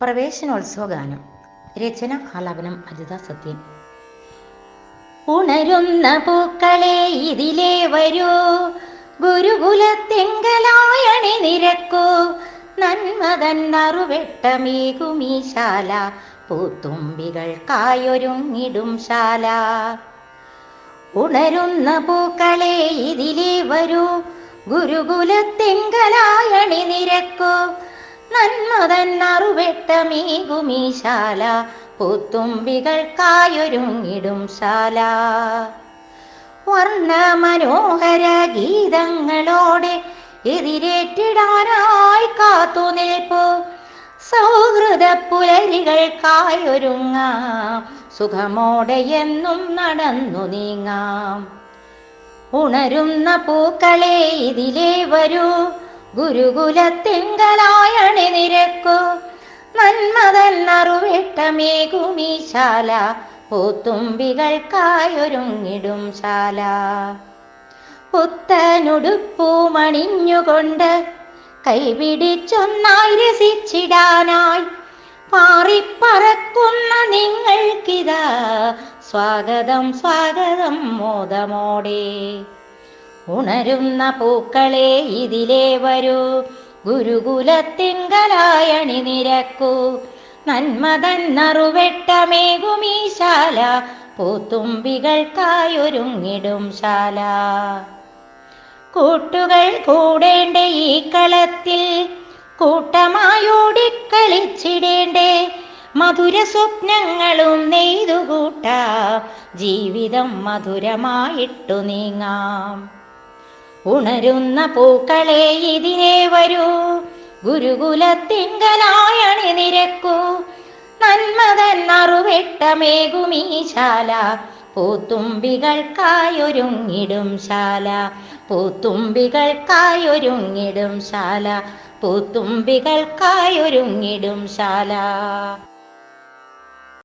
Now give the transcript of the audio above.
പ്രവേശനോത്സവ ഗാനം. രചന ആലാപനം അജിത സത്യൻ. ഉണരുന്ന പൂക്കളെ ഇതിലേ വരൂ, ഗുരുകുലത്തിങ്കലായണി നിരക്കൂ, നന്മതൻ നറുവെട്ടമേകുമീ ശാല, പൂത്തുമ്പികൾക്കായൊരുങ്ങിടും ശാല. ഉണരുന്ന പൂക്കളെ ഇതിലേ വരൂ, ഗുരുകുലത്തിങ്കലായണി നിരക്കൂ, നന്മതൻ നറുവെട്ടമേകുമീ ശാല, പൂത്തുമ്പികൾക്കായൊരുങ്ങിടും ശാല. വർണ്ണ മനോഹര ഗീതങ്ങളോടെ എതിരേറ്റിടാനായി കാത്തു നിൽപ്പൂ, സൗഹൃദ പുലരികൾക്കായൊരുങ്ങാം, സുഖമോടെ എന്നും നടന്നു നീങ്ങാം. ഉണരുന്ന പൂക്കളെ ഇതിലേ വരൂ, ഗുരുകുലത്തിങ്കലായണി നിരക്കൂ, നന്മതൻ നറുവെട്ടമേകുമീ ശാല, പൂത്തുമ്പികൾക്കായൊരുങ്ങിടും ശാല. പുത്തനുടുപ്പൂമണിഞ്ഞുകൊണ്ട് കൈപിടിച്ചൊന്നായി രസിച്ചിടാനായി പാറിപ്പറക്കുന്ന നിങ്ങൾക്കിതാ സ്വാഗതം സ്വാഗതം മോദമോടെ. ഉണരുന്ന പൂക്കളെ ഇതിലേ വരൂ, ഗുരുകുലത്തിങ്കലായണി നിരക്കൂ, നന്മതൻ നറുവെട്ടമേകുമീ ശാല, പൂത്തുമ്പികൾക്കായൊരുങ്ങിടും ശാല. കൂട്ടുകൾ കൂടേണ്ടേ ഈ കളത്തിൽ, കൂട്ടമായോടിക്കളിച്ചിടേണ്ടേ, മധുര സ്വപ്നങ്ങളും നെയ്തുകൂട്ടാം, ജീവിതം മധുരമായിട്ടു നീങ്ങാം. ഉണരുന്ന പൂക്കളെ ഇതിലേ വരൂ, ഗുരുകുലത്തിങ്കലായണി നിരക്കൂ, നന്മതൻ നറുവെട്ടമേകുമീ ശാല, പൂത്തുമ്പികൾക്കായൊരുങ്ങിടും ശാല, പൂത്തുമ്പികൾക്കായൊരുങ്ങിടും ശാല, പൂത്തുമ്പികൾക്കായൊരുങ്ങിടും ശാല.